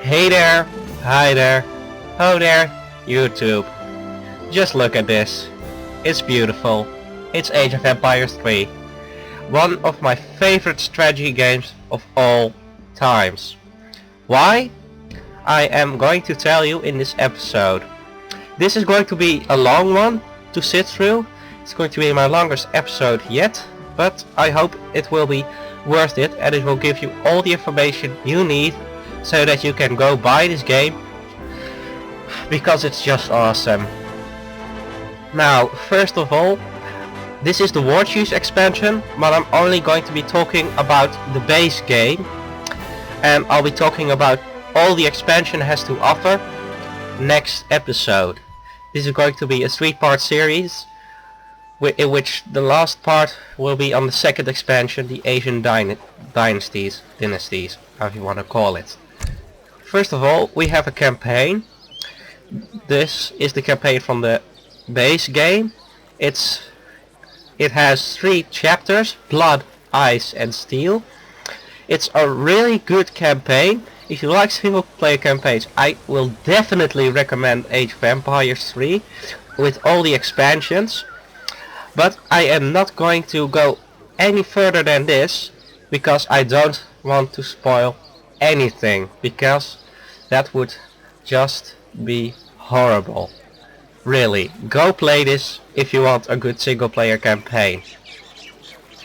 Hey there, hi there, ho there, YouTube. Just look at this. It's beautiful. It's Age of Empires 3. One of my favorite strategy games of all times. Why? I am going to tell you in this episode. This is going to be a long one to sit through. It's going to be my longest episode yet, but I hope it will be worth it and it will give you all the information you need so that you can go buy this game because it's just awesome. Now, first of all, this is the War Chiefs expansion, but I'm only going to be talking about the base game, and I'll be talking about all the expansion has to offer next episode. This is going to be a 3-part series in which the last part will be on the second expansion, the Asian dynasties, however you want to call it. First of all, we have a campaign. This is the campaign from the base game. It has 3 chapters: Blood, Ice and Steel. It's a really good campaign. If you like single player campaigns, I will definitely recommend Age of Empires 3 with all the expansions. But I am not going to go any further than this because I don't want to spoil anything, because that would just be horrible. Really, go play this if you want a good single player campaign.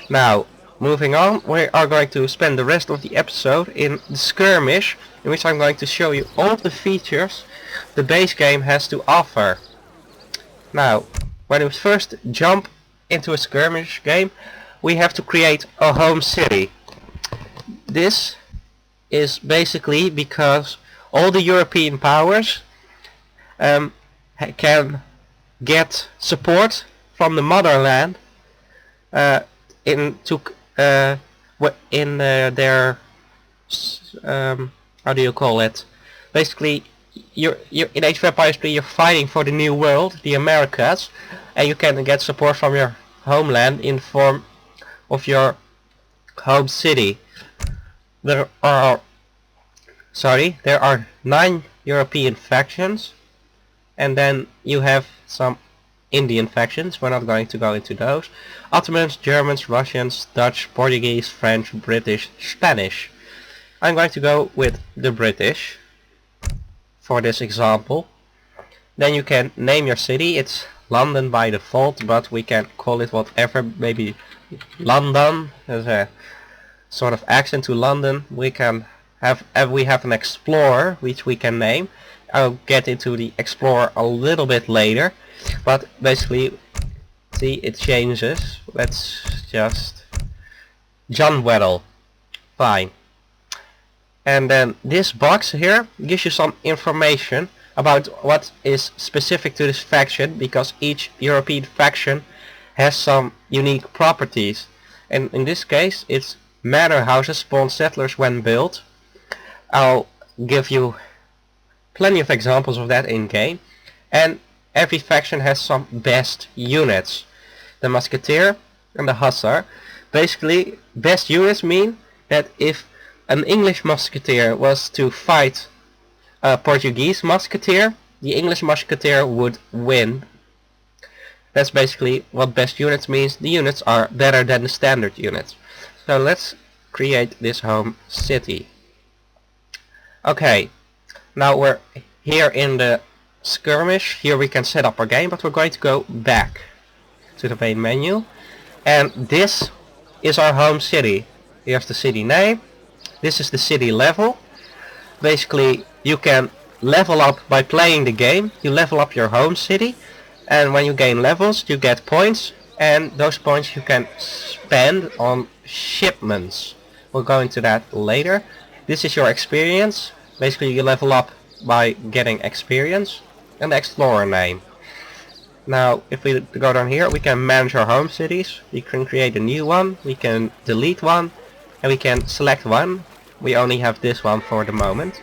Now, moving on, we are going to spend the rest of the episode in the skirmish, in which I'm going to show you all the features the base game has to offer. Now, when we first jump into a skirmish game, we have to create a home city. This is basically because all the European powers can get support from the motherland their how do you call it? Basically, you're in Age of Empires 3, you're fighting for the new world, the Americas, and you can get support from your homeland in form of your home city. There are 9 European factions, and then you have some Indian factions. We're not going to go into those. Ottomans, Germans, Russians, Dutch, Portuguese, French, British, Spanish. I'm going to go with the British for this example. Then you can name your city. It's London by default, but we can call it whatever, maybe London. There's a sort of accent to London. We have an explorer which we can name. I'll get into the explorer a little bit later, but basically, see, it changes. Let's just John Weddell. Fine. And then this box here gives you some information about what is specific to this faction, because each European faction has some unique properties. And in this case, it's manor houses spawn settlers when built. I'll give you plenty of examples of that in game. And every faction has some best units. The musketeer and the hussar. Basically, best units mean that if an English musketeer was to fight a Portuguese musketeer, the English musketeer would win. That's basically what best units means. The units are better than the standard units. So let's create this home city. Okay, now we're here in the skirmish. Here we can set up our game, but we're going to go back to the main menu. And this is our home city. Here's the city name. This is the city level. Basically, you can level up by playing the game. You level up your home city, and when you gain levels, you get points, and those points you can spend on shipments. We'll go into that later. This is your experience. Basically, you level up by getting experience, and the explorer name. Now, if we go down here, we can manage our home cities. We can create a new one, we can delete one, and we can select one. We only have this one for the moment.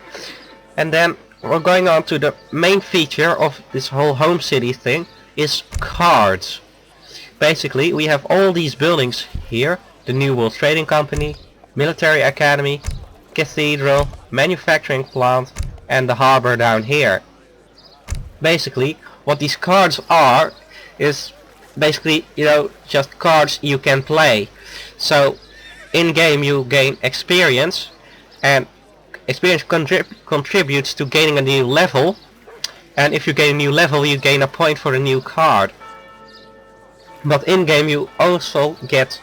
And then we're going on to the main feature of this whole home city thing, is cards. Basically, we have all these buildings here: the New World Trading Company, Military Academy, Cathedral, Manufacturing Plant, and the harbor down here. Basically, what these cards are is basically, just cards you can play. So in game you gain experience, and experience contributes to gaining a new level, and if you gain a new level you gain a point for a new card. But in game you also get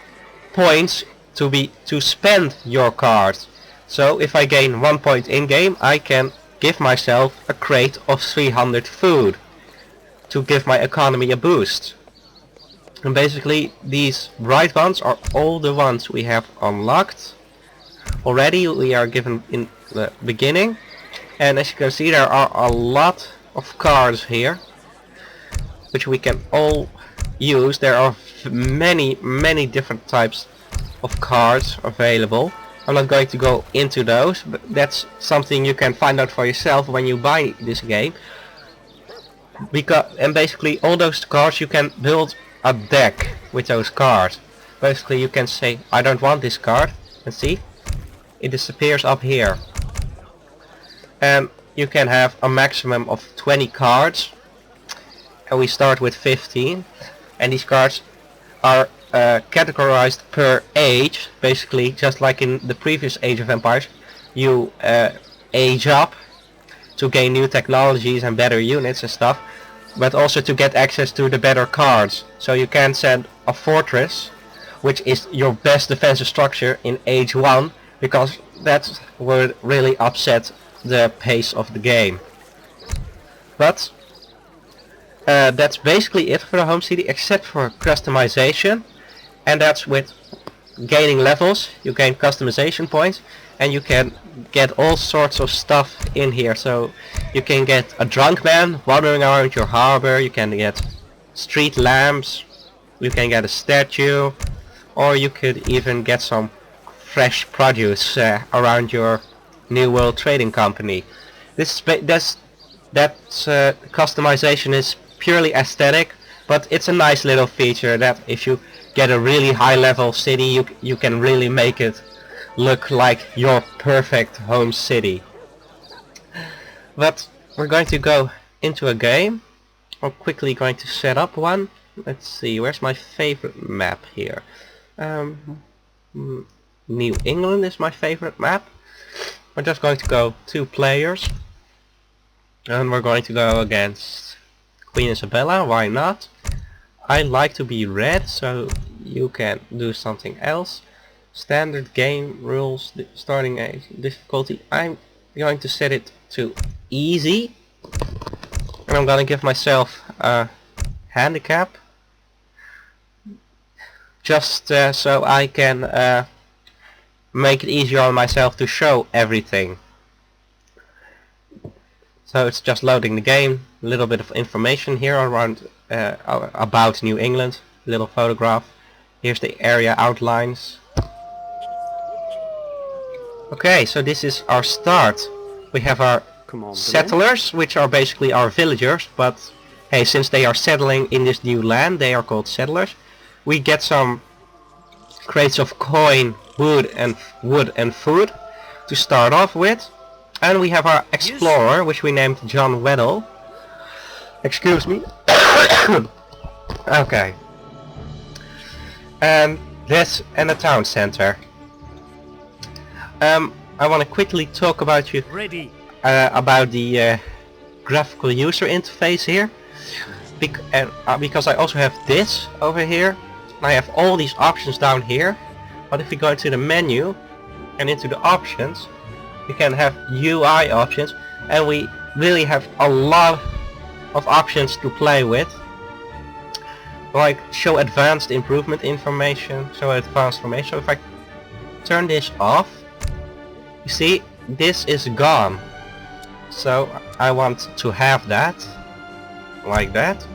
points to spend your cards. So if I gain 1 point in game, I can give myself a crate of 300 food to give my economy a boost. And basically these bright ones are all the ones we have unlocked already. We are given in the beginning, and as you can see there are a lot of cards here which we can all use. There are many different types of cards available. I'm not going to go into those, but that's something you can find out for yourself when you buy this game. And basically all those cards, you can build a deck with those cards. Basically you can say, I don't want this card, and see, it disappears up here. And you can have a maximum of 20 cards, and we start with 15, and these cards are categorized per age. Basically just like in the previous Age of Empires, you age up to gain new technologies and better units and stuff, but also to get access to the better cards. So you can send a fortress, which is your best defensive structure in Age 1, because that would really upset the pace of the game. But that's basically it for the home city, except for customization, and that's with gaining levels. You gain customization points, and you can get all sorts of stuff in here. So you can get a drunk man wandering around your harbor, you can get street lamps, you can get a statue, or you could even get some fresh produce around your New World Trading Company. Customization is purely aesthetic, but it's a nice little feature that if you get a really high level city, you can really make it look like your perfect home city. But we're going to go into a game. I'm quickly going to set up one. Let's see, where's my favorite map here? New England is my favorite map. We're just going to go 2 players, and we're going to go against Queen Isabella. Why not? I like to be red, so you can do something else. Standard game rules, starting age, difficulty. I'm going to set it to easy, and I'm gonna give myself a handicap, just so I can make it easier on myself to show everything. So it's just loading the game, a little bit of information here around about New England, little photograph. Here's the area outlines. Okay, so this is our start. We have our settlers, which are basically our villagers, but hey, since they are settling in this new land, they are called settlers. We get some crates of coin, wood and food to start off with. And we have our explorer, which we named John Weddell. Excuse me. Okay. And this and the town center. I want to quickly talk about about the graphical user interface here, because I also have this over here. I have all these options down here, but if we go into the menu and into the options, we can have UI options, and we really have a lot of options to play with, like show advanced improvement information, show advanced information. So if I turn this off, you see this is gone. So I want to have that like that,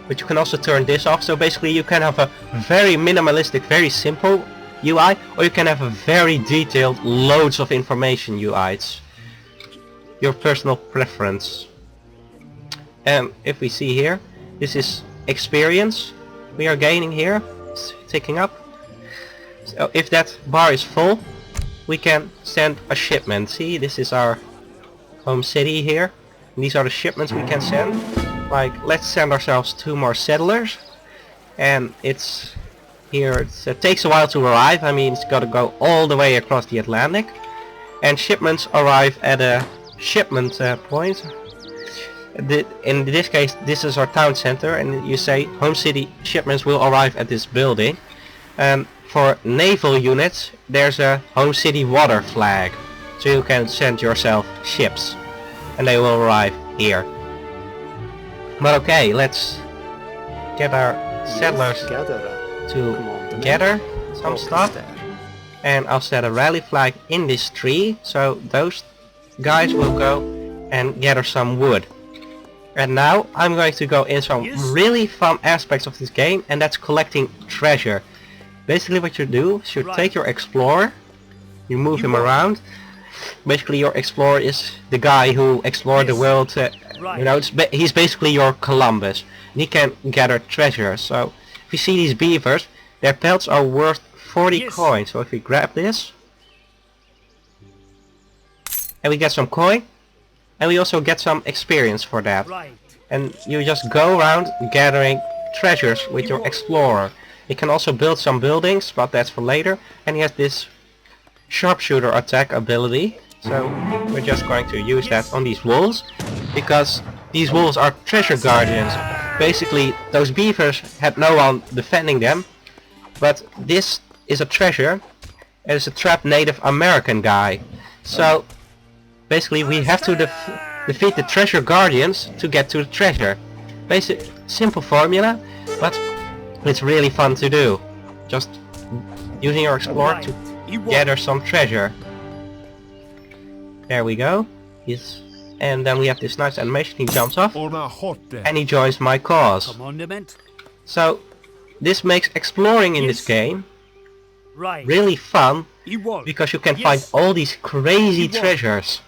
but you can also turn this off. So basically you can have a very minimalistic, very simple UI, or you can have a very detailed, loads of information UI. It's your personal preference. And if we see here, this is experience we are gaining here. It's ticking up. So if that bar is full, we can send a shipment. See, this is our home city here. And these are the shipments we can send. Like, let's send ourselves 2 more settlers. And it's here, it takes a while to arrive. I mean, it's got to go all the way across the Atlantic. And shipments arrive at a shipment point. In this case, this is our town center, and you say home city shipments will arrive at this building. And for naval units, there's a home city water flag, so you can send yourself ships, and they will arrive here. But okay, let's get our settlers to gather some stuff, and I'll set a rally flag in this tree, so those guys will go and gather some wood. And now I'm going to go in some really fun aspects of this game, and that's collecting treasure. Basically what you do is you take your explorer, you move him around. Basically your explorer is the guy who explored the world, you know, he's basically your Columbus. And he can gather treasure. So if you see these beavers, their pelts are worth 40 coins. So if we grab this, and we get some coin, and we also get some experience for that. And you just go around gathering treasures with your explorer. You can also build some buildings, but that's for later. And he has this sharpshooter attack ability. So we're just going to use that on these walls, because these walls are treasure guardians. Basically those beavers had no one defending them, but this is a treasure, and it's a trapped Native American guy. So basically we have to defeat the treasure guardians to get to the treasure. Basic, simple formula, but it's really fun to do. Just using your explorer to gather some treasure. There we go. And then we have this nice animation. He jumps off and he joins my cause. So this makes exploring in this game really fun, because you can find all these crazy treasures.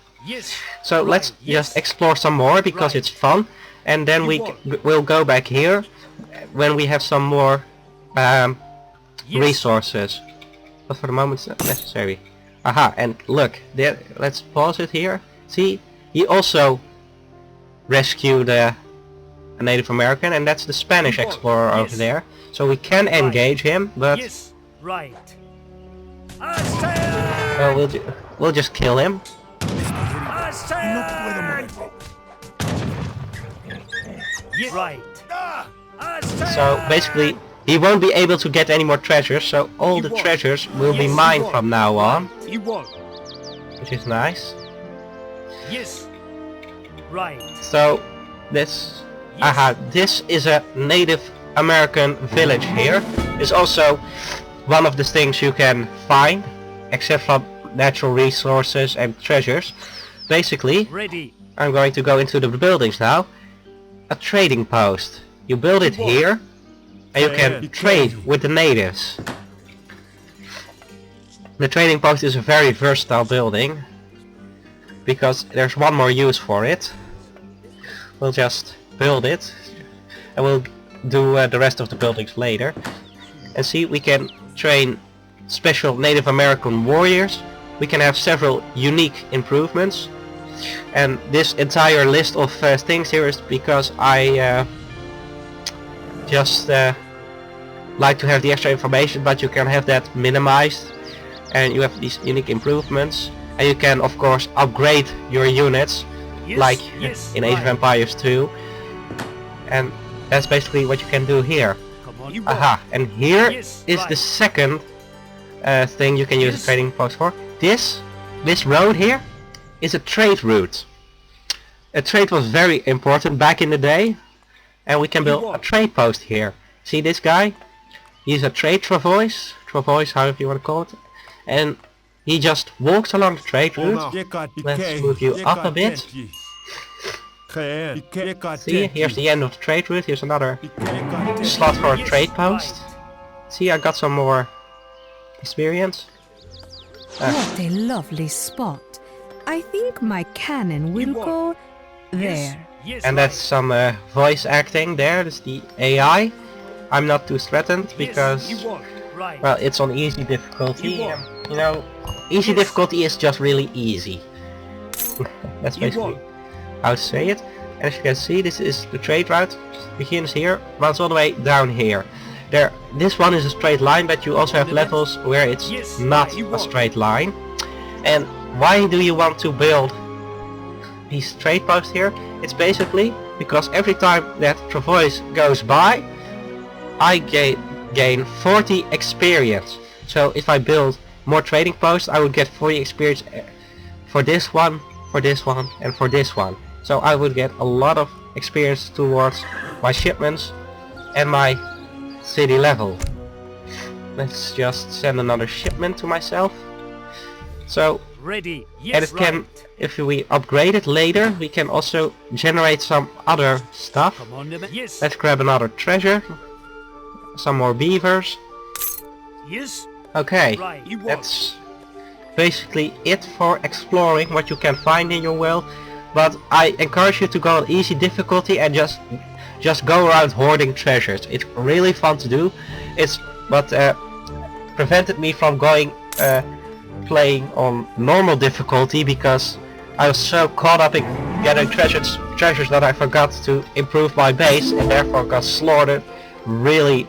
So let's just explore some more, because it's fun, and then we'll go back here when we have some more resources. But for the moment it's not necessary. Aha, and look, there, let's pause it here. See, he also rescued a Native American, and that's the Spanish explorer over there. So we can engage him, but well, we'll just kill him. So basically he won't be able to get any more treasures, so all the treasures will be mine from now on, which is nice. So this this is a Native American village here. It's also one of the things you can find, except from natural resources and treasures. Basically, I'm going to go into the buildings now. A trading post. You build it here, and you can trade with the natives. The trading post is a very versatile building, because there's one more use for it. We'll just build it, and we'll do the rest of the buildings later. And see, we can train special Native American warriors. We can have several unique improvements. And this entire list of things here is because I just like to have the extra information, but you can have that minimized, and you have these unique improvements, and you can of course upgrade your units like in Age of Empires 2, and that's basically what you can do here. Aha, and here is the second thing you can use a trading post for. This road here is a trade route. A trade was very important back in the day, and we can build a trade post here. See this guy? He's a trade travois, however you want to call it, and he just walks along the trade route. Let's move you up a bit. See, here's the end of the trade route. Here's another slot for a trade post. See, I got some more experience. What a lovely spot. I think my cannon will go there. And that's some voice acting there. That's the AI. I'm not too threatened because, well, it's on easy difficulty. You know, easy difficulty is just really easy. That's basically how to say it. And as you can see, this is the trade route. Begins here, runs all the way down here. This one is a straight line, but you also have levels where it's not a straight line. And why do you want to build these trade posts here? It's basically because every time that Travois goes by, I gain 40 experience. So if I build more trading posts, I would get 40 experience for this one, and for this one. So I would get a lot of experience towards my shipments and my city level. Let's just send another shipment to myself. So Ready. Yes, and it can, if we upgrade it later, we can also generate some other stuff. Come on, yes. Let's grab another treasure. Some more beavers. Yes. Okay, Right. that's basically it for exploring what you can find in your world. But I encourage you to go on easy difficulty and just go around hoarding treasures. It's really fun to do. It's but prevented me from going playing on normal difficulty because I was so caught up in getting treasures that I forgot to improve my base and therefore got slaughtered really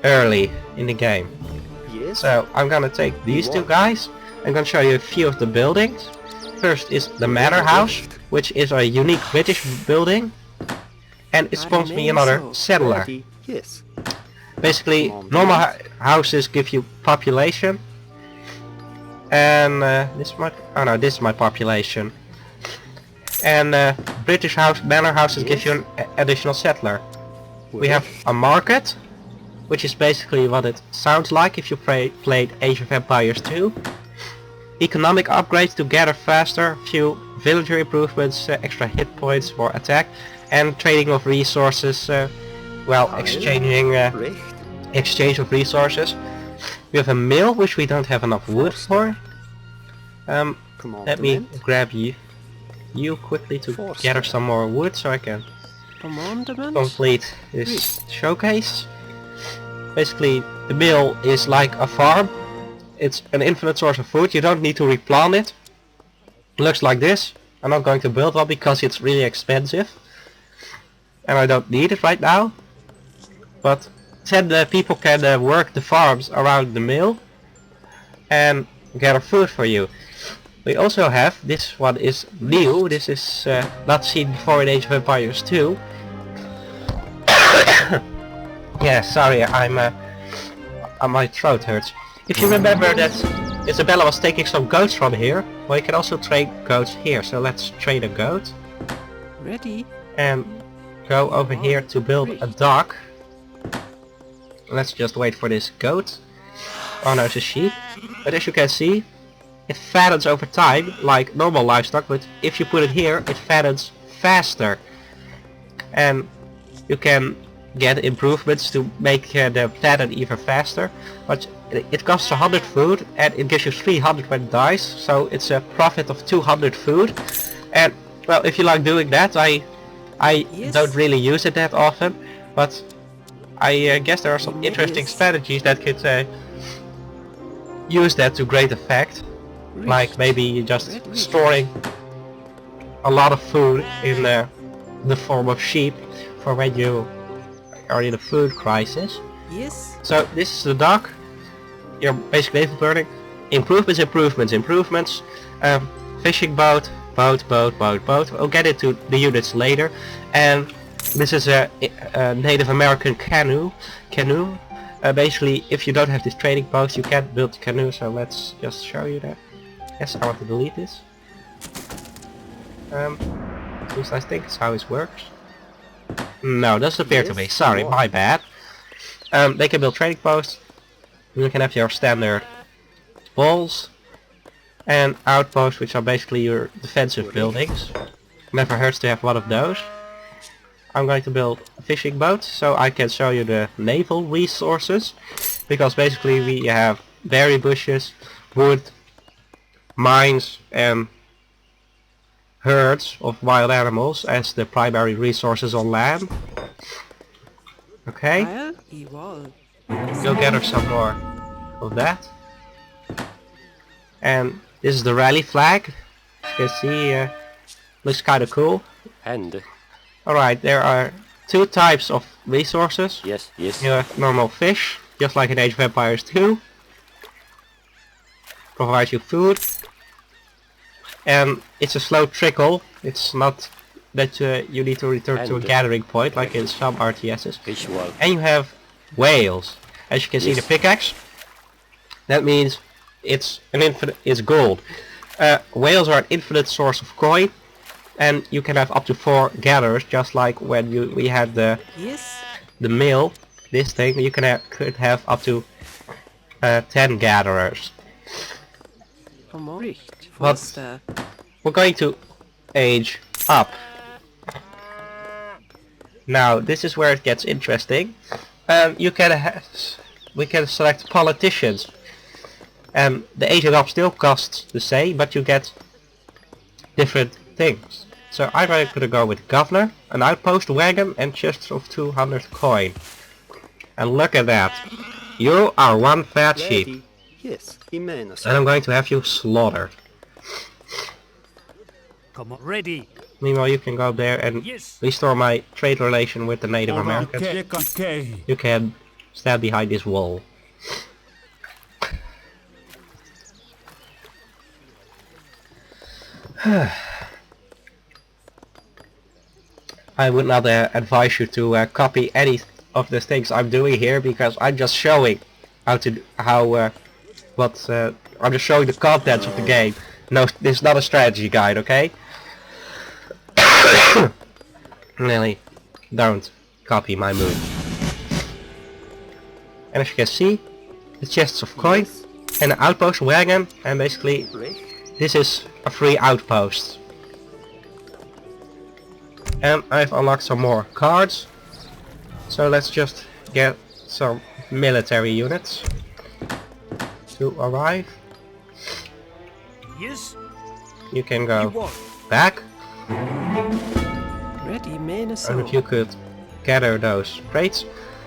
early in the game. Yes. So I'm gonna take these two guys. I'm gonna show you a few of the buildings. First is the Manor House, which is a unique British building, and it spawns me another settler. Ready. Yes. Basically, normal houses give you population, and this is my population. And British manor houses give you an additional settler. We have a market, which is basically what it sounds like if you played Age of Empires 2. Economic upgrades to gather faster, few villager improvements, extra hit points for attack, and trading of resources, exchange of resources. We have a mill, which we don't have enough wood for. Let me grab you quickly to gather some more wood so I can complete this showcase. Basically, the mill is like a farm. It's an infinite source of food. You don't need to replant it. It looks like this. I'm not going to build one because it's really expensive. And I don't need it right now. But then the people can work the farms around the mill and gather food for you. We also have, this one is new, this is not seen before in Age of Empires 2. Yeah, sorry, my throat hurts. If you remember that Isabella was taking some goats from here, well, you can also trade goats here. So let's trade a goat. Ready. And go over here to build a dock. Let's just wait for this goat. Oh no, it's a sheep. But as you can see, it fattens over time, like normal livestock, but if you put it here, it fattens faster. And you can get improvements to make the fatten even faster. But it costs 100 food and it gives you 300 when it dies, so it's a profit of 200 food. And well, if you like doing that, I don't really use it that often, but I guess there are some interesting strategies that could use that to great effect. Like maybe just storing a lot of food in the form of sheep for when you are in a food crisis. Yes. So this is the dock. You're basically burning. Improvements. Fishing boat. We'll get into the units later. And this is a Native American canoe. Basically, if you don't have this trading post, you can't build a canoe. So let's just show you that. Yes, I want to delete this. At least I think that's how it works. No, doesn't appear to be. Sorry, my bad. They can build trading posts. You can have your standard walls and outposts, which are basically your defensive buildings. Never hurts to have one of those. I'm going to build a fishing boat so I can show you the naval resources, because basically we have berry bushes, wood, mines and herds of wild animals as the primary resources on land. Okay, go gather some more of that. And this is the rally flag. you can see, looks kinda cool. And Alright, there are two types of resources. yes, yes. You have normal fish, just like in Age of Empires 2. Provides you food. And it's a slow trickle. It's not that you need to return to a And gathering point like in some RTSs. visual. And you have whales. As you can see, Yes. the pickaxe. That means it's gold. Whales are an infinite source of coin, and you can have up to 4 gatherers, just like when we had the Yes. mill. This thing you could have up to 10 gatherers. Kom on. Richt. But we're going to age up. Now this is where it gets interesting. We can select politicians. The aging up still costs the same, but you get different things. So I'm going to go with governor, an outpost wagon, and chests of 200 coin. And look at that. You are one fat sheep. Ready. Yes. Imena. And I'm going to have you slaughtered. Come on. Ready. Meanwhile, you can go there and Yes. restore my trade relation with the Native Americans. Okay. You can stand behind this wall. I would not advise you to copy any of the things I'm doing here, because I'm just showing I'm just showing the contents of the game. No, this is not a strategy guide, okay? Really, don't copy my move. And as you can see, the chests of coin and an outpost wagon, and basically Richt. this is a free outpost. And I've unlocked some more cards. So let's just get some military units to arrive. Yes. You can You go want. back, Ready. Mena. and if you could gather those crates.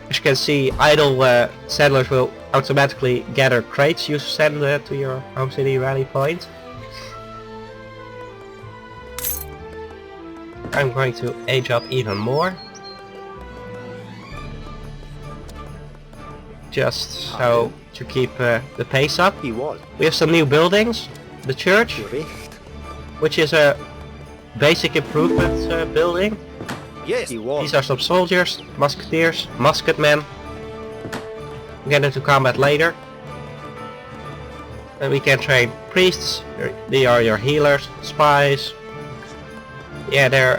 As you can see, idle settlers will automatically gather crates you send to your home city rally point. I'm going to age up even more. Just so to keep the pace up. Die wall. We have some new buildings. The church, Richt. which is a basic improvement building. Yes. Die wall. These are some soldiers, musketeers, musketmen. We get into combat later. And we can train priests. They are your healers, spies. Yeah, they're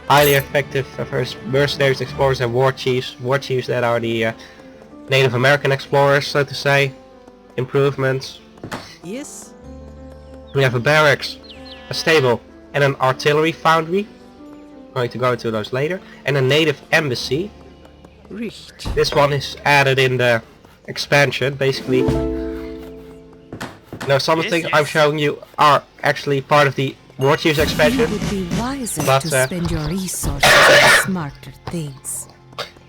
highly effective versus mercenaries, explorers, and war chiefs. War chiefs that are the Native American explorers, so to say. Improvements. Yes. We have a barracks, a stable, and an artillery foundry. Going to go into those later. And a native embassy. Richt. This one is added in the expansion, basically. Now some of the Yes, things yes. I'm showing you are actually part of the War Chiefs It expansion. would be wiser But, to spend your resources on smarter things.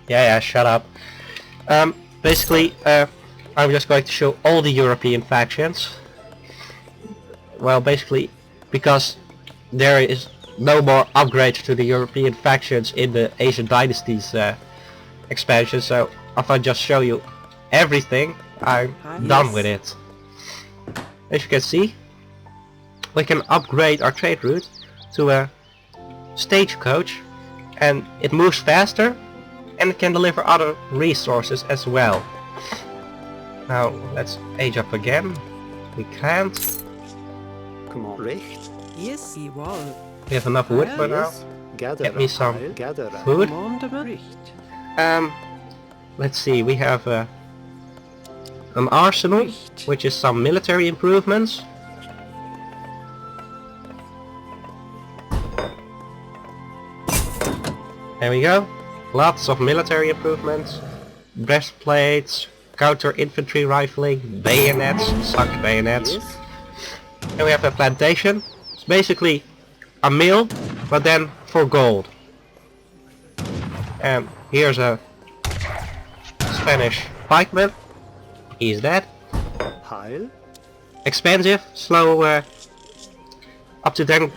Yeah, shut up. Basically, I'm just going to show all the European factions. Well, basically, because there is no more upgrades to the European factions in the Asian Dynasties expansion, so if I just show you everything, I'm done with it. As you can see, we can upgrade our trade route to a stagecoach, and it moves faster, and it can deliver other resources as well. Now let's age up again. We can't. Come on. Richt. Yes, die wall. We have enough wood for now. Yes. Gather. Get me some Gather. food. Commandement. Richt. Let's see. We have an arsenal, which is some military improvements. There we go. Lots of military improvements. Breastplates, counter infantry rifling, bayonets, suck bayonets. Yes. And we have a plantation. It's basically a mill, but then for gold. And here's a Spanish pikeman. He's dead. Heil. Expensive, slow up to 10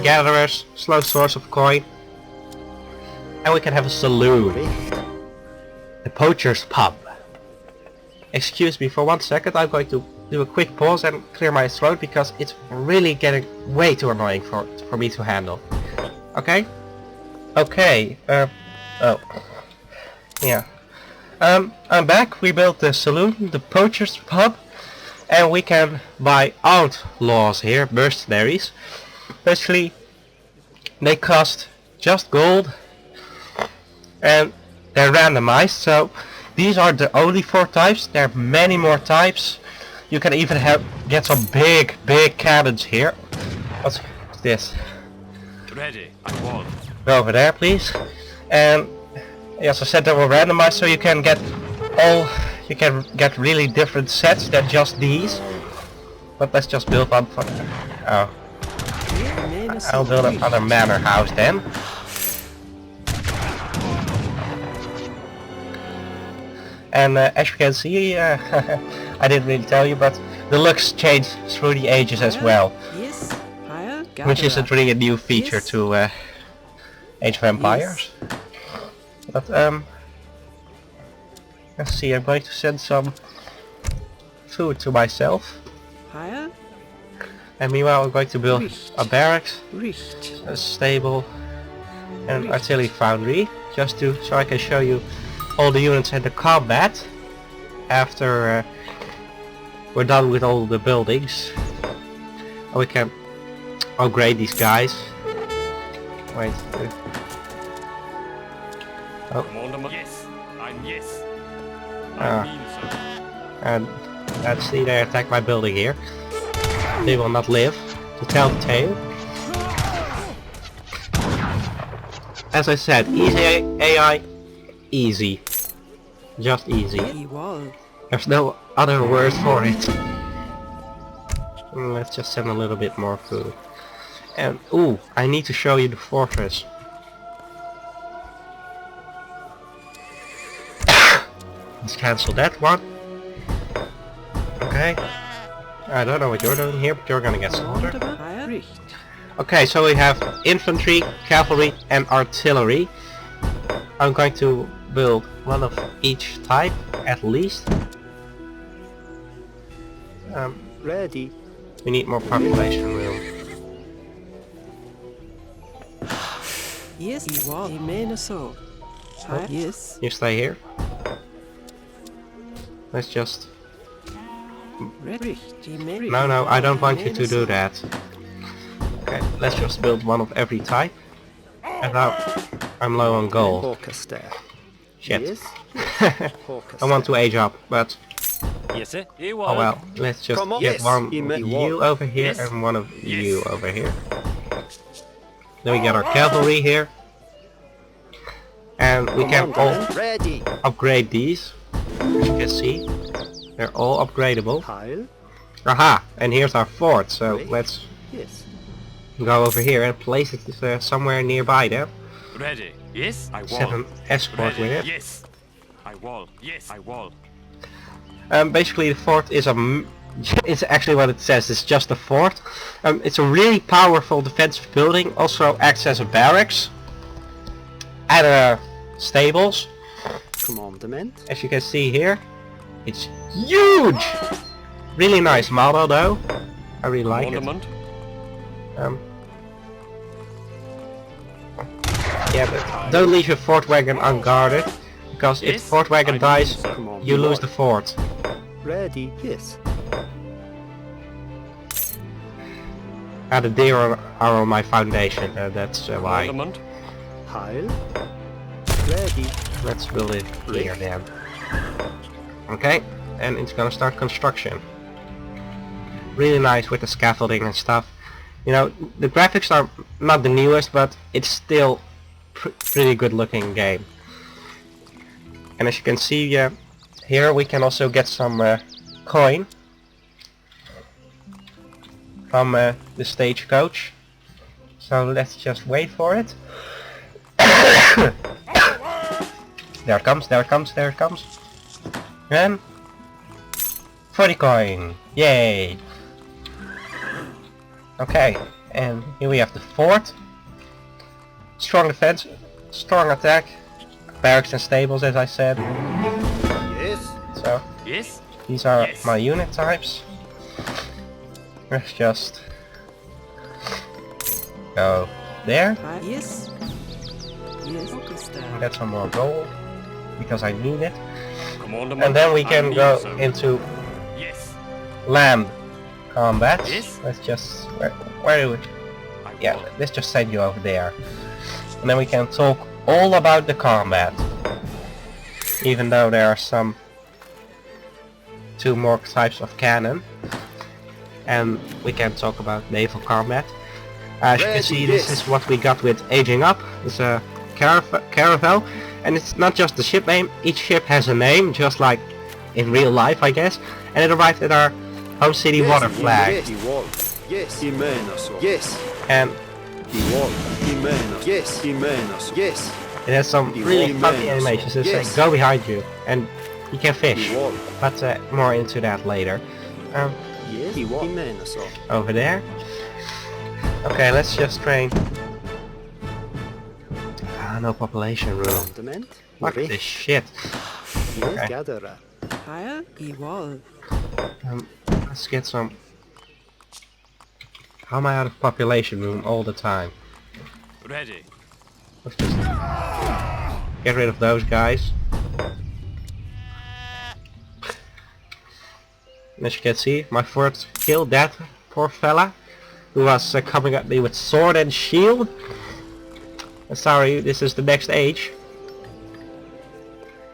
gatherers, slow source of coin. And we can have a saloon. The Poacher's Pub. Excuse me for 1 second, I'm going to do a quick pause and clear my throat because it's really getting way too annoying for me to handle. Okay? Okay, oh. Yeah. I'm back, we built the saloon, the Poacher's Pub. And we can buy outlaws here, mercenaries. Basically, they cost just gold. And they're randomized, so these are the only 4 types. There are many more types. You can even get some big cannons here. What's this? Ready, I won. Go over there, please. And as I said, they were randomized, so you can get really different sets than just these. But let's just build one for. Oh, I'll build another manor house then. And as you can see, I didn't really tell you, but the looks change through the ages as well. Yes. Which isn't really a new feature to Age of Empires. But let's see, I'm going to send some food to myself. And meanwhile I'm going to build a barracks, a stable, and an artillery foundry, just so I can show you all the units and the combat after we're done with all the buildings. And we can upgrade these guys. Wait. Oh. Yes, I'm yes. And let's see, they attack my building here. They will not live to tell the tale. As I said, easy AI, easy. Just easy. There's no other word for it. Let's just send a little bit more food. And ooh, I need to show you the fortress. Let's cancel that one. Okay. I don't know what you're doing here, but you're gonna get slaughtered. Okay, so we have infantry, cavalry and artillery. I'm going to build one of each type, at least. Ready. We need more population room. Yes, he was. He made so. Yes. You stay here. Let's just... No, I don't want you to do that. Okay, let's just build one of every type. And now I'm low on gold. Shit. I want to age up, but... Yes, sir. Oh well, let's just get one of you over here and one of you over here. Then we get our cavalry here. And we can all upgrade these. As you can see, they're all upgradable. Aha! And here's our fort, so let's go over here and place it somewhere nearby there. Ready. Yes, I Set an escort with it. Yes, I will. Yes, I will. Basically the fort is it's actually what it says, it's just a fort. It's a really powerful defensive building, also acts as a barracks and stables. Commandment. As you can see here, it's huge! Really nice model though. I really like it. Yeah, but don't leave your fort wagon unguarded, because if the fort wagon dies, you lose the fort. Ready, yes. And the deer are on my foundation, that's why. Ready. Let's build it here then. Okay, and it's gonna start construction. Really nice with the scaffolding and stuff. You know, the graphics are not the newest, but it's still pretty good looking game. And as you can see here we can also get some coin from the stagecoach. So let's just wait for it. There it comes, there it comes, there it comes. And 40 coin. Yay! Okay, And here we have the fort. Strong defense, strong attack, barracks and stables, as I said. Yes. So Yes. these are Yes. my unit types. Let's just go there Yes. Yes. and get some more gold because I need it. Commandment. And then we can I go need so. into Yes. land combat. Yes. Let's just where do we? I Yeah, will. let's just send you over there. And then we can talk all about the combat. Even though there are some 2 more types of cannon. And we can talk about naval combat. As you can see, this is what we got with Aging Up. It's a caravel. And it's not just the ship name, each ship has a name, just like in real life, I guess. And it arrived at our home city water flag. Yes. Yes. Yes. And Yes. Yes. it has some really funny animations that say, go behind you, and you can fish. But more into that later. Yes. Over there. Okay, let's just train. Ah, no population room. Commandment. Fuck this shit. Yes. Gatherer. Higher. Evolve. Let's get some... How am I out of population room all the time? Ready. Let's just get rid of those guys. And as you can see, my fort killed that poor fella who was coming at me with sword and shield. Sorry, this is the next age.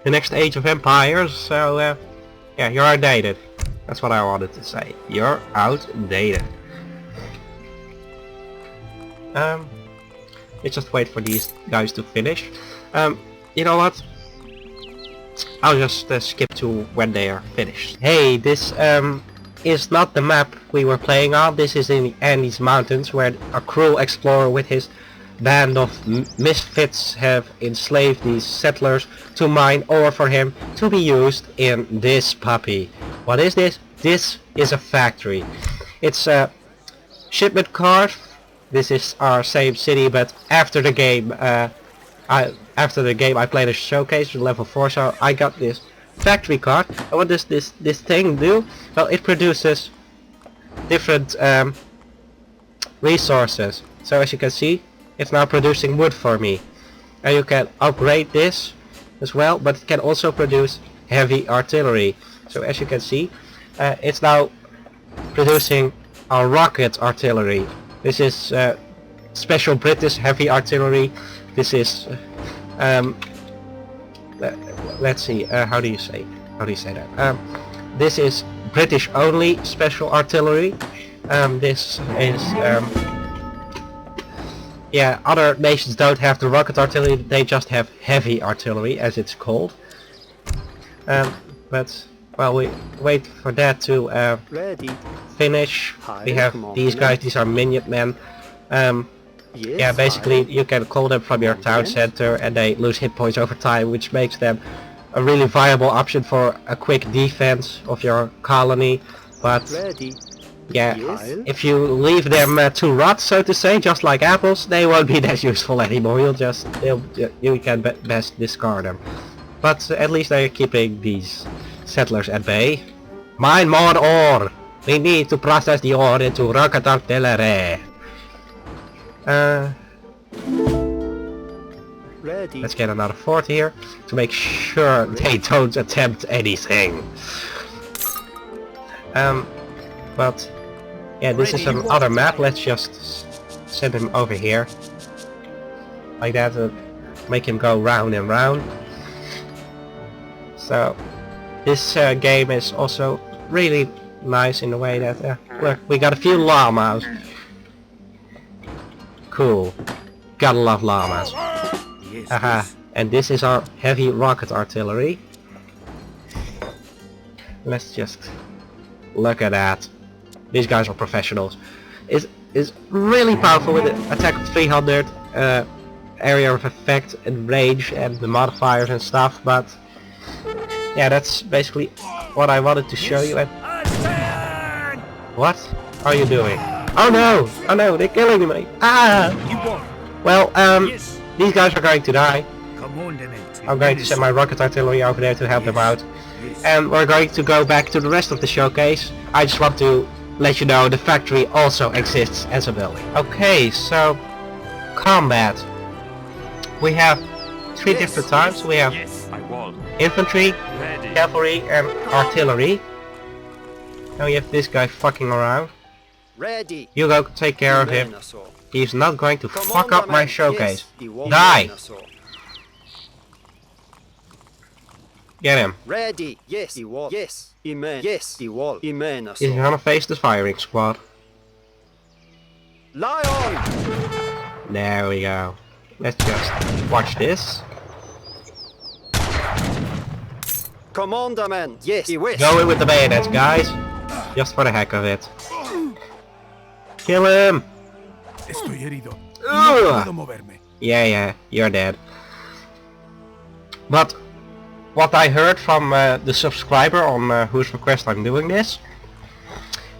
The next age of empires, so yeah, you're outdated. That's what I wanted to say. You're outdated. Let's just wait for these guys to finish. You know what? I'll just skip to when they are finished. Hey, this is not the map we were playing on. This is in the Andes Mountains, where a cruel explorer with his band of misfits have enslaved these settlers to mine ore for him to be used in this puppy. What is this? This is a factory. It's a shipment card. This is our same city, but after the game, I played a showcase with level 4, so I got this factory card. And what does this thing do? Well, it produces different resources. So as you can see, it's now producing wood for me. And you can upgrade this as well, but it can also produce heavy artillery. So as you can see, it's now producing a rocket artillery. This is special British heavy artillery. This is let's see, how do you say that? This is British only special artillery. This is yeah, other nations don't have the rocket artillery, they just have heavy artillery, as it's called. But well, we wait for that to Ready. finish. We have these guys, these are minion men. Yes. Yeah, basically you can call them from your town center and they lose hit points over time, which makes them a really viable option for a quick defense of your colony. But Ready. yeah, Yes. if you leave them to rot, so to say, just like apples, they won't be that useful anymore. You can best discard them. But at least they're keeping these settlers at bay. Mine more ore! We need to process the ore into rocket artillery. Ready. Let's get another fort here to make sure they don't attempt anything. But yeah, this is another map. Let's just send him over here like that, make him go round and round. So this game is also really nice in the way that look, we got a few llamas. Cool, gotta love llamas. Haha, and this is our heavy rocket artillery. Let's just look at that. These guys are professionals. Is really powerful with an attack of 300, area of effect and range and the modifiers and stuff. But yeah, that's basically what I wanted to show you. And what are you doing? Oh no! Oh no, they're killing me! Ah! Well, these guys are going to die. I'm going to send my rocket artillery over there to help them out. And we're going to go back to the rest of the showcase. I just want to let you know the factory also exists as a building. Okay, so combat. We have three different types. We have Yes, I will. infantry, Ready. cavalry and artillery. Now we have this guy fucking around. Ready. You go take care of him. Imenaso. He's not going to fuck up my showcase. Yes, Iwo. Die! Imenaso. Get him. Ready. Yes. Iwo. Yes. Imen. Yes. Iwo. Imenaso. He's gonna face the firing squad. Lie on. There we go. Let's just watch this. Commanderman. Yes. Iwis. Go in with the bayonets, guys. Just for the heck of it. Kill him! Estoy herido. Ugh. No puedo moverme. Yeah, you're dead. But what I heard from the subscriber on whose request I'm doing this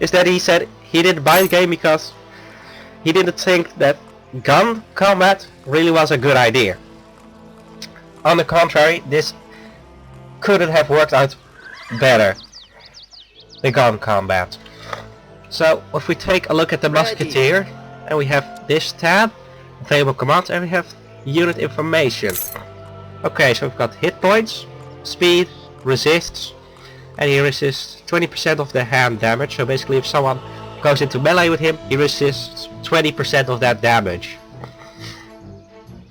is that he said he didn't buy the game because he didn't think that gun combat really was a good idea. On the contrary, this couldn't have worked out better, the gun combat. So if we take a look at the musketeer, and we have this tab, available commands, and we have unit information. Okay, so we've got hit points, speed, resists, and he resists 20% of the hand damage. So basically if someone goes into melee with him, he resists 20% of that damage.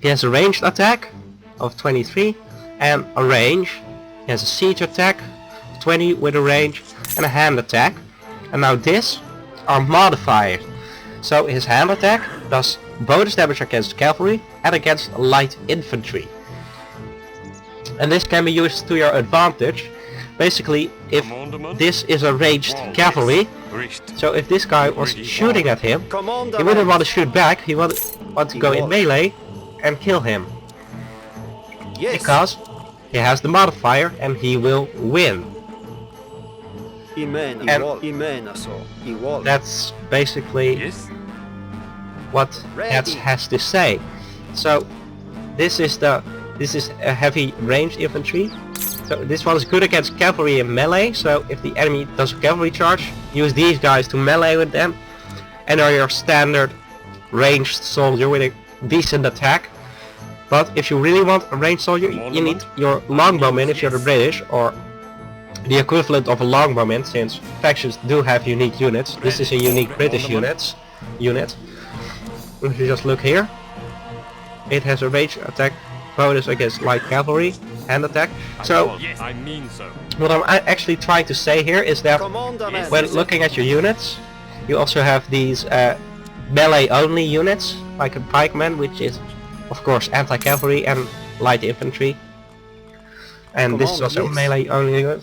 He has a ranged attack of 23 and a range. He has a siege attack of 20 with a range and a hand attack. And now this are modifiers. So his hand attack does bonus damage against cavalry and against light infantry. And this can be used to your advantage. Basically, if this is a ranged cavalry, so if this guy was shooting at him, he wouldn't want to shoot back, he would want to go in melee and kill him. Yes. Because he has the modifier and he will win. Imen. And- Iwo. Imenaso. Iwo. That's basically Yes. what that Ready. has to say. So this is a heavy ranged infantry. So this one is good against cavalry and melee. So if the enemy does a cavalry charge, use these guys to melee with them, and are your standard ranged soldier with a decent attack. But if you really want a ranged soldier, you need your longbowman if you're the British, or the equivalent of a longbowman, since factions do have unique units. This is a unique British unit. If you just look here, it has a range attack bonus against light cavalry, hand attack. So Yes, I mean so. what I'm actually trying to say here is that Commanderman. when looking at your units, you also have these melee only units, like a pikeman, which is of course anti-cavalry and light infantry. And this is Commander, also yes. melee only unit.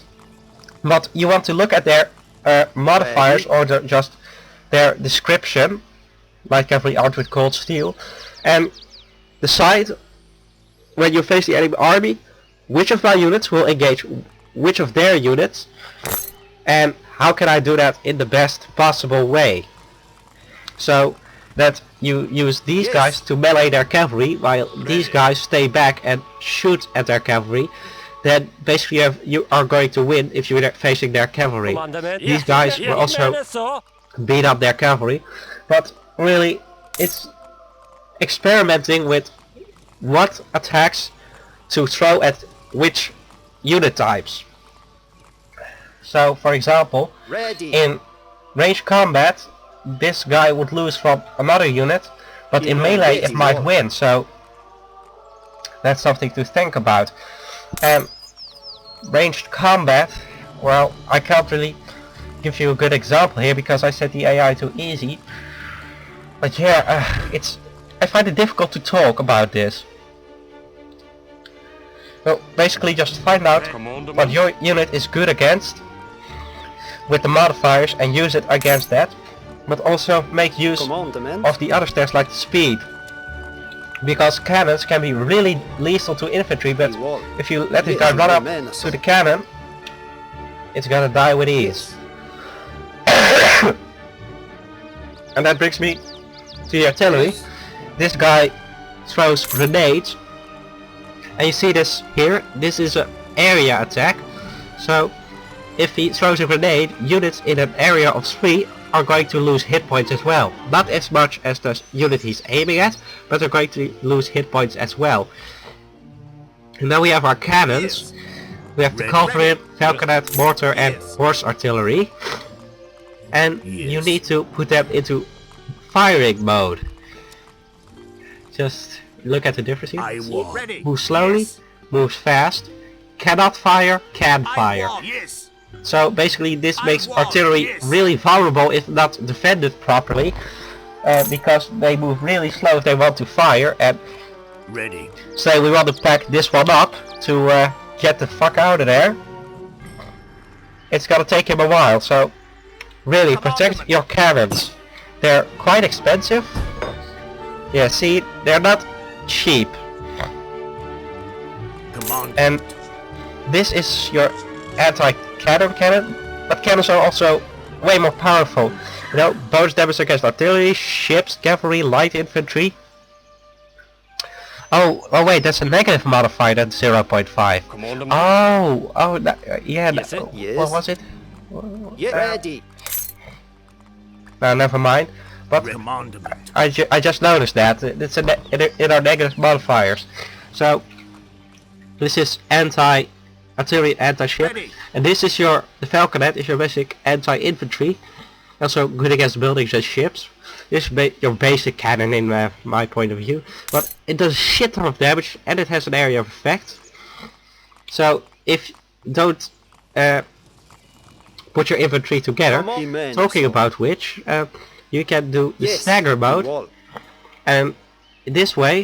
But you want to look at their modifiers, or just their description, light cavalry armed with cold steel, and decide when you face the enemy army which of my units will engage which of their units, and how can I do that in the best possible way. So that you use these Yes. guys to melee their cavalry while these guys stay back and shoot at their cavalry. Then basically you are going to win if you're facing their cavalry. These guys will also beat up their cavalry, but really it's experimenting with what attacks to throw at which unit types. So for example, Ready. in range combat this guy would lose from another unit, but in Yeah, melee yes, it might yes. win, so that's something to think about. And ranged combat, well, I can't really give you a good example here because I set the AI to easy. But yeah, I find it difficult to talk about this. Well, basically just find out what your unit is good against with the modifiers and use it against that. But also make use Commanderman. of the other stats like the speed. Because cannons can be really lethal to infantry, but Iwo. if you let this Yes, guy run up Imenaso. to the cannon, it's gonna die with ease. And that brings me to the artillery. This guy throws grenades. And you see this here, this is an area attack. So if he throws a grenade, units in an area of 3 are going to lose hit points as well. Not as much as the unit he's aiming at, but they're going to lose hit points as well. And then we have our cannons. We have the cavalry, falconet, mortar and horse artillery. And you need to put them into firing mode. Just look at the difference here. Moves slowly, moves fast, cannot fire, can fire. So basically this makes artillery really vulnerable if not defended properly. Because they move really slow if they want to fire. And say we want to pack this one up to get the fuck out of there. It's gonna take him a while, so really protect your cannons. They're quite expensive. Yeah, see, they're not cheap. And this is your anti-cannon cannon, but cannons are also way more powerful. You know, bonus damage against artillery, ships, cavalry, light infantry. Oh wait, that's a negative modifier than 0.5. Yeah, what was it? Get ready. No, never mind. But I just noticed that it's in our negative modifiers. So this is anti-artillery, anti-ship, and this is the falconet is your basic anti-infantry, also good against buildings and ships. This is your basic cannon in my point of view, but it does a shit ton of damage and it has an area of effect. So if you don't put your infantry together, talking about which, you can do the stagger mode, and this way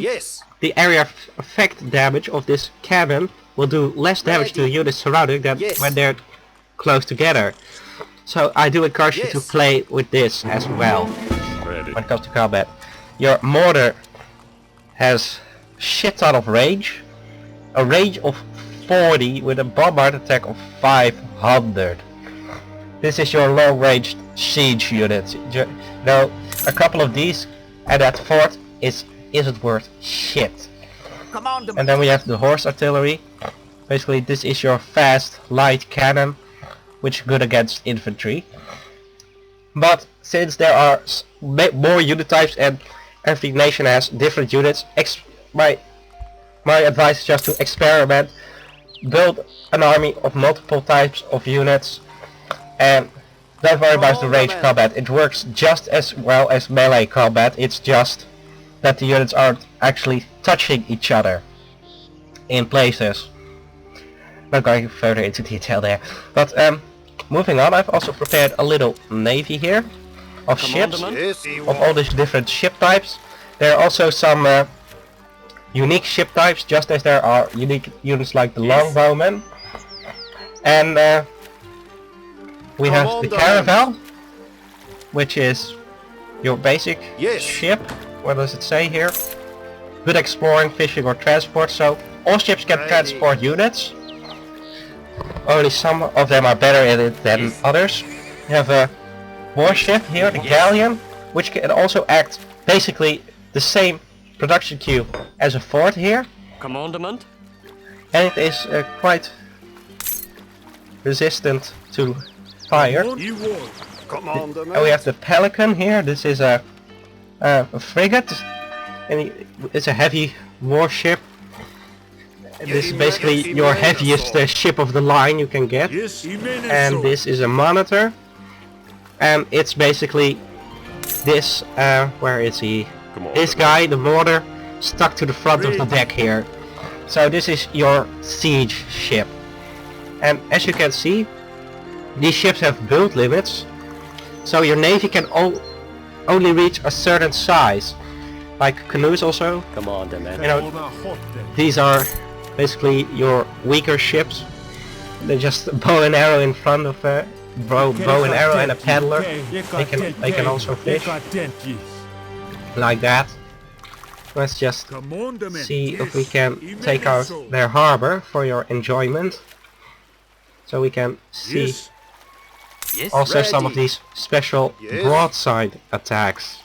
the area of effect damage of this cannon will do less damage to the units surrounding than when they're close together. So I do encourage you to play with this as well when it comes to combat. Your mortar has shit ton of range, a range of 40 with a bombard attack of 500. This is your long range siege unit. You know, a couple of these and that fort isn't worth shit. And then we have the horse artillery. Basically this is your fast light cannon, which is good against infantry. But since there are more unit types and every nation has different units, my advice is just to experiment, build an army of multiple types of units, and don't worry about the range combat. It works just as well as melee combat. It's just that the units aren't actually touching each other in places. Not going further into detail there, but moving on, I've also prepared a little navy here of ships, of all these different ship types. There are also some unique ship types, just as there are unique units like the longbowmen. And we have the caravel, which is your basic ship. What does it say here? Good exploring, fishing or transport, so all ships can transport units. Only some of them are better at it than others. You have a warship here, the galleon, which can also act basically the same production queue as a fort here. Commandment. And it is quite resistant to fire. And we have the Pelican here. This is a frigate, and it's a heavy warship. This is basically your heaviest ship of the line you can get. And this is a monitor. And it's basically this, where is he? This guy, the mortar, stuck to the front of the deck here. So this is your siege ship. And as you can see, these ships have build limits. So your navy can only reach a certain size. Like canoes also. You know, these are basically your weaker ships. They're just a bow and arrow in front of bow and arrow and a paddler. They can also fish like that. Let's just see if we can take out their harbor for your enjoyment, so we can see Yes. Also some of Ready. these special Yes. broadside attacks.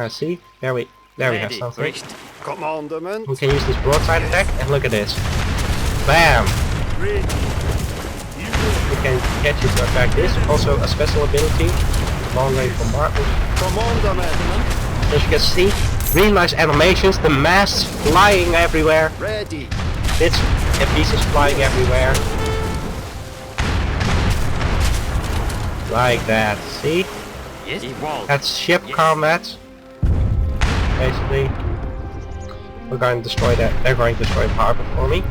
See? There we have Ready. something. Richt. Commandment. We can use this broadside attack, and look at this. Bam! Ready. We can get you to attack this. Also a special ability, long range bombardment. Commandment. As you can see, really nice animations, the mass flying everywhere, Ready. bits and pieces flying everywhere. Like that, see? Yes. Evolve. That's ship Yes. combat. Basically. We're going to destroy that. They're going to destroy the harbor for me.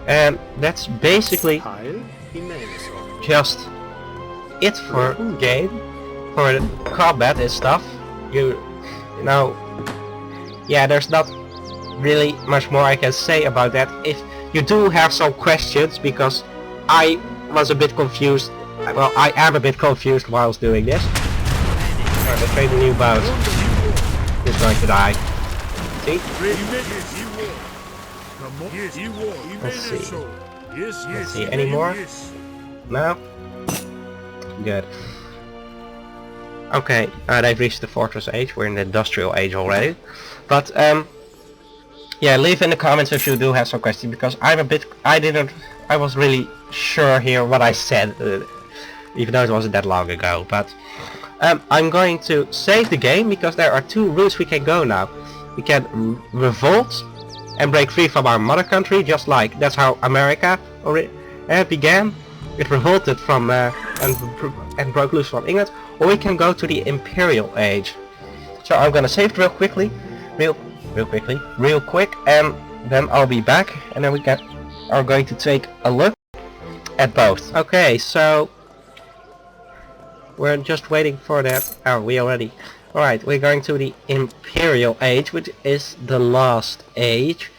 And that's basically Heil immenso. just it for game. For the combat and stuff. You know, yeah, there's not really much more I can say about that. If you do have some questions, because I was a bit confused. Well, I am a bit confused while I was doing this. Alright, let's trade a new boat. He's going to die. See? Yes, you will. Come on. Yes, you will. Let's see. Yes, yes. see, any more? Yes. No? Good. Okay, they've reached the Fortress Age. We're in the Industrial Age already. But, yeah, leave in the comments if you do have some questions, because I was really sure here what I said, even though it wasn't that long ago. But, I'm going to save the game, because there are two routes we can go now. We can revolt and break free from our mother country, just like that's how America began. It revolted from and broke loose from England. Or we can go to the Imperial Age. So I'm gonna save it real quick, and then I'll be back, and then we are going to take a look at both. Okay, so we're just waiting for that. Oh, we already. Alright, we're going to the Imperial Age, which is the last age.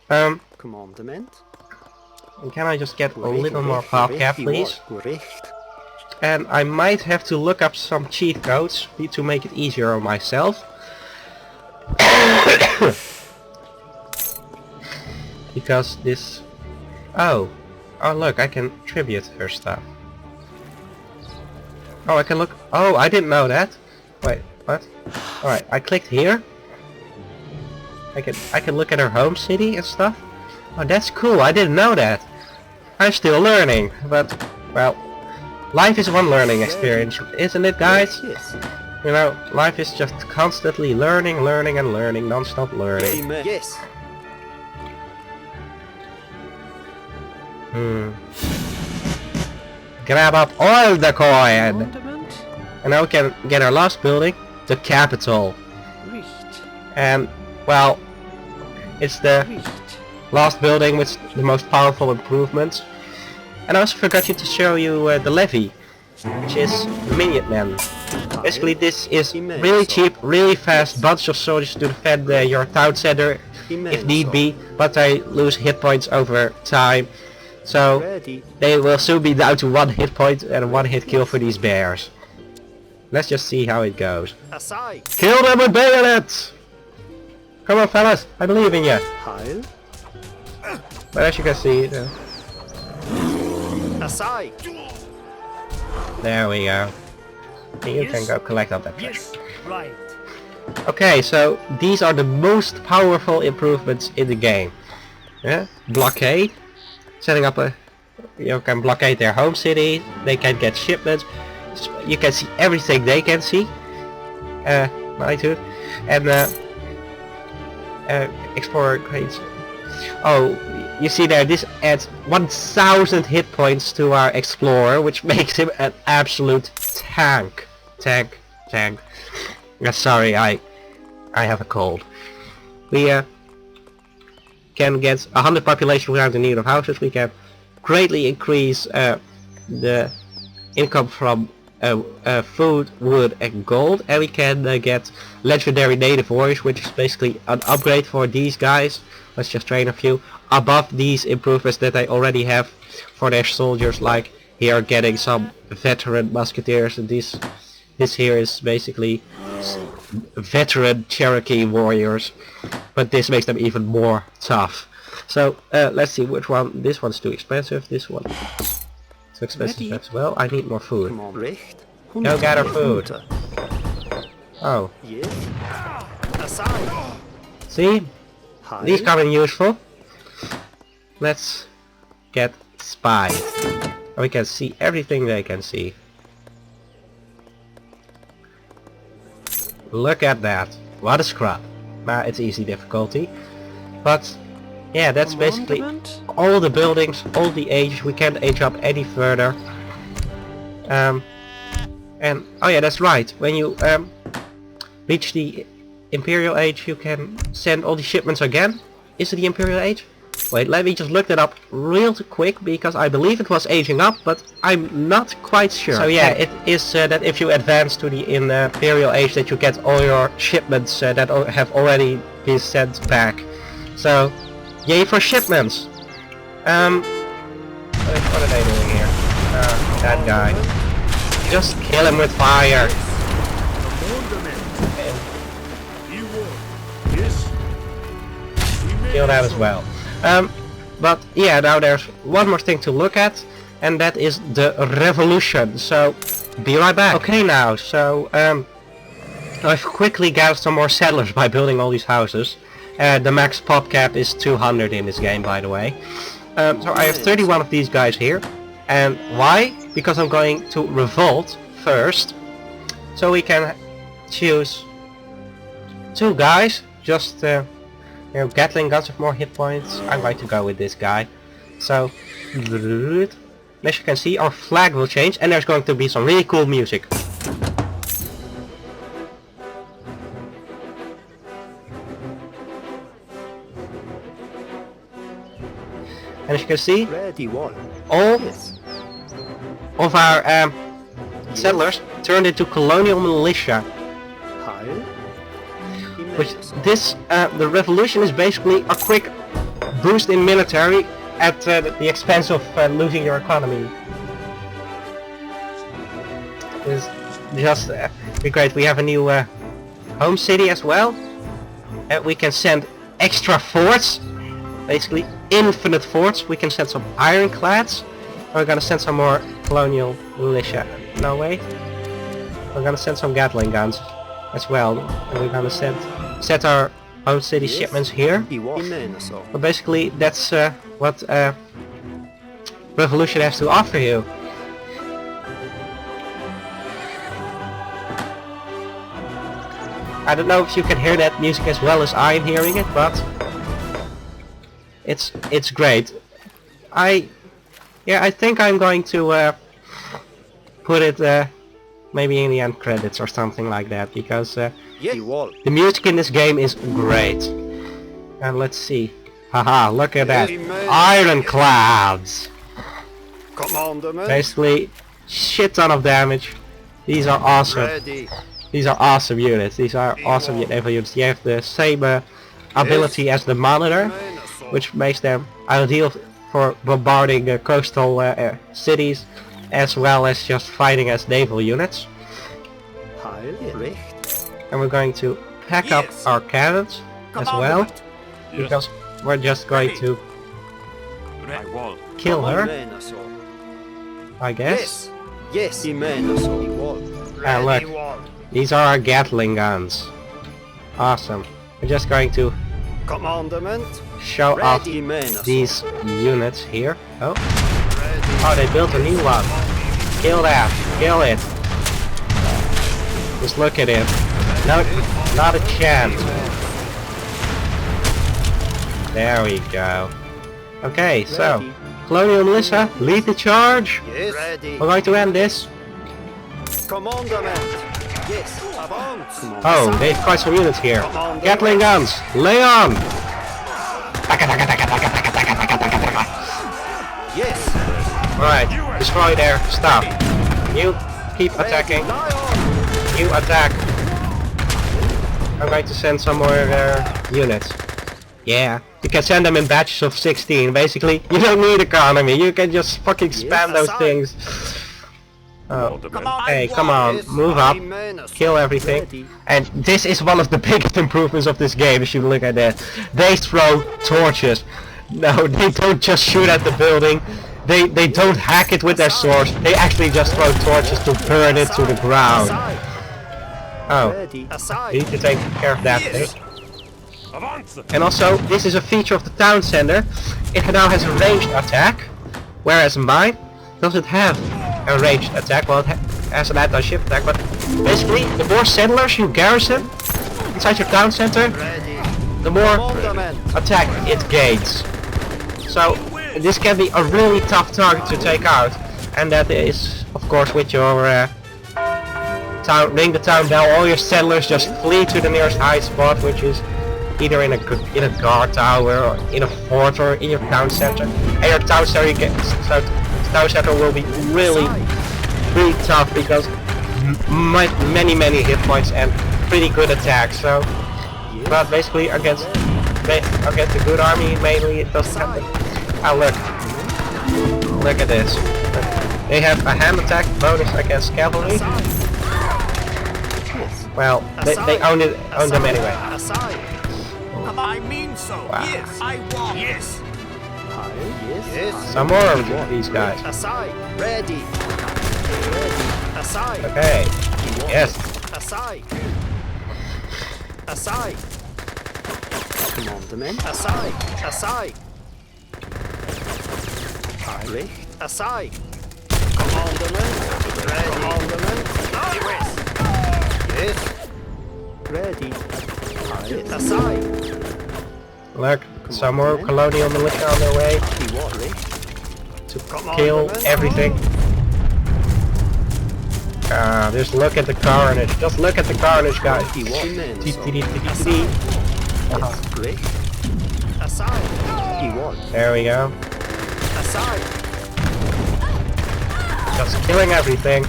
Commandment. Can I just get a little more pop cap, please? Recht. And I might have to look up some cheat codes to make it easier on myself. Because this... Oh look, I can tribute her stuff. Oh, I can look... Oh, I didn't know that. Wait, what? Alright, I clicked here. I can look at her home city and stuff. Oh, that's cool, I didn't know that. I'm still learning, but, well, life is one learning experience, isn't it, guys? Yes. You know, life is just constantly learning, and learning, non-stop learning. Amen. Yes. Grab up all the coin! Commandment. And now we can get our last building, the capital. Richt. And, well, it's the Richt. last building with the most powerful improvements. And I also forgot to show you the levy, which is the Minutemen. Basically this is really cheap, really fast, bunch of soldiers to defend your town center if need be, but they lose hit points over time. So Ready. they will soon be down to 1 hit point and a 1-hit kill for these bears. Let's just see how it goes. Aside. Kill them with bayonets! Come on fellas, I believe in you. Heil. But as you can see, Aside. there we go. And you can go collect all that treasure. Yes. Right. Okay, so these are the most powerful improvements in the game. Yeah, blockade. Setting up a, you can blockade their home city. They can get shipments. You can see everything they can see. Latitude and explorer crates. Oh, you see there. This adds 1,000 hit points to our explorer, which makes him an absolute tank. Sorry, I have a cold. We can get 100 population without the need of houses. We can greatly increase the income from food, wood and gold, and we can get legendary native warriors, which is basically an upgrade for these guys. Let's just train a few above these improvements that they already have for their soldiers, like here getting some veteran musketeers, and this here is basically veteran Cherokee warriors, but this makes them even more tough. So let's see which one. This one's too expensive. This one Too expensive as well. I need more food. Come on, recht. Go gather food. Oh, Yes. Aside. see? Heil. These come in useful. Let's get spies. We can see everything they can see. Look at that. What a scrub. Nah, it's easy difficulty. But yeah, that's basically all the buildings, all the age. We can't age up any further. And oh yeah, that's right. When you reach the Imperial Age, you can send all the shipments again. Is it the Imperial Age? Wait, let me just look that up real quick, because I believe it was aging up, but I'm not quite sure. So yeah, it is that if you advance to the Imperial Age, that you get all your shipments that have already been sent back. So, yay for shipments! What are they doing here? That guy. Just kill him with fire! Kill that as well. But yeah, now there's one more thing to look at, and that is the revolution. So, be right back. Okay now, so I've quickly gathered some more settlers by building all these houses. The max pop cap is 200 in this game, by the way. So I have 31 of these guys here. And why? Because I'm going to revolt first. So we can choose 2 guys, just you know, Gatling guns with more hit points. I'm going to go with this guy. So, as you can see, our flag will change, and there's going to be some really cool music. And as you can see, all of our settlers turned into colonial militia. Which this, the revolution is basically a quick boost in military at the expense of losing your economy. It's just great. We have a new home city as well. We can send extra forts, basically infinite forts. We can send some ironclads. We're gonna send some more colonial militia. No wait, we're gonna send some Gatling guns as well, and we're gonna set our own city shipments here. But basically that's what revolution has to offer you. I don't know if you can hear that music as well as I'm hearing it, but it's great. I think I'm going to put it maybe in the end credits or something like that, because the music in this game is great. And let's see. Haha, look at that. Ironclads! Basically, shit ton of damage. These are awesome. These are awesome units. These are awesome naval units. You have the same ability as the Monitor, which makes them ideal for bombarding coastal cities, as well as just fighting as naval units. And we're going to pack up our cannons as well, because we're just going to kill her, I guess. And look, these are our Gatling guns. Awesome. We're just going to show off these units here. Oh, they built a new one. Kill that. Kill it. Just look at it. No, not a chance. There we go. Okay, so Colonial Militia, lead the charge. We're going to end this. Oh, they have quite some units here. Gatling guns, lay on! Alright, destroy there, stop. You keep attacking. You attack. I'm going to send some more units. Yeah, you can send them in batches of 16. Basically, you don't need economy. You can just fucking spam those things. Oh, hey, come on, move up, kill everything. And this is one of the biggest improvements of this game, if you look at that. They throw torches. No, they don't just shoot at the building. they don't hack it with their swords. They actually just throw torches to burn it to the ground. Oh, Ready. I Aside. need to take care of that thing. Avanza. And also, this is a feature of the town center. It now has a ranged attack, whereas mine doesn't have a ranged attack. Well, it has an anti-ship attack, but basically, the more settlers you garrison inside your town center, Ready. the more Commandment. attack it gains. So, this can be a really tough target to take out. And that is, of course, with your town, ring the town down, all your settlers just flee to the nearest high spot, which is either in a guard tower, or in a fort, or in your town center. And your town center will be really tough because many hit points and pretty good attacks. So, but basically against a good army, mainly it doesn't happen. Oh look at this. They have a hand attack bonus against cavalry. Well, they own them anyway. Aside. I mean so. Wow. Yes, I want. Yes. Yes. Some more of these guys. Aside. Ready. Ready. Aside. Okay. Yes. Aside. Aside. Commandment. Aside. Aside. Ready. Aside. Commandment. Ready. Commandment. Yes. Ready. Aside. Look, some more colonial militia on their way to kill everything. Just look at the carnage. Just look at the carnage, guys. Aside. There we go. Aside. Just killing everything.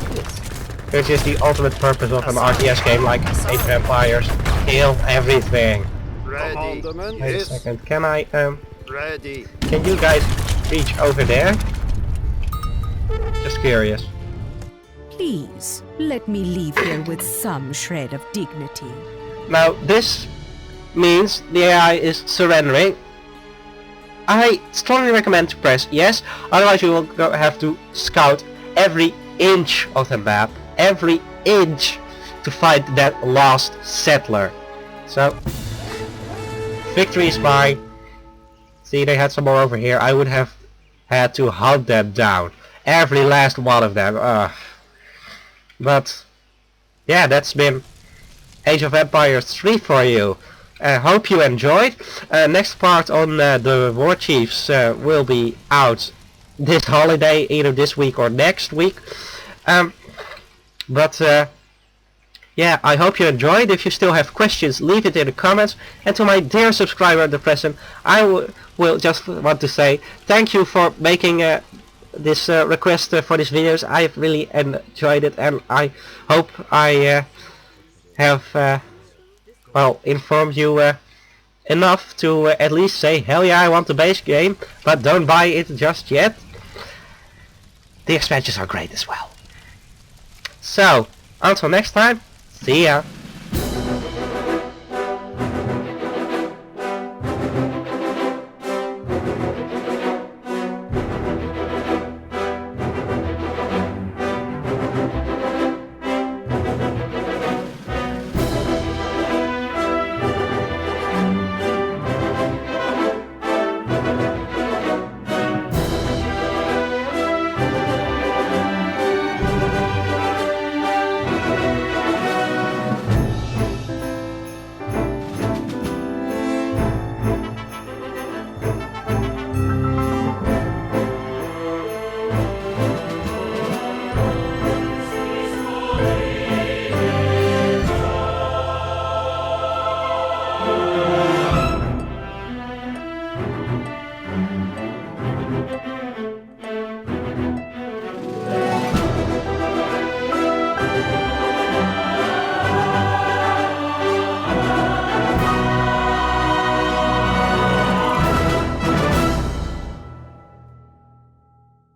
Which is the ultimate purpose of an RTS game like Age of Empires. Kill everything. Ready. Wait a second. Can I Ready. can you guys reach over there? Just curious. Please, let me leave here with some shred of dignity. Now this means the AI is surrendering. I strongly recommend to press yes, otherwise you will have to scout every inch of the map, every inch, to find that last settler. So, victory is mine. See, they had some more over here. I would have had to hunt them down, every last one of them. But yeah, that's been Age of Empires 3 for you. Hope you enjoyed. Next part on the War Chiefs will be out this holiday, either this week or next week. Yeah, I hope you enjoyed. If you still have questions, leave it in the comments. And to my dear subscriber, the present, I will just want to say thank you for making this request for these videos. I've really enjoyed it, and I hope I have well, informed you enough to at least say, hell yeah, I want the base game, but don't buy it just yet. The expansions are great as well. So, until next time, see ya!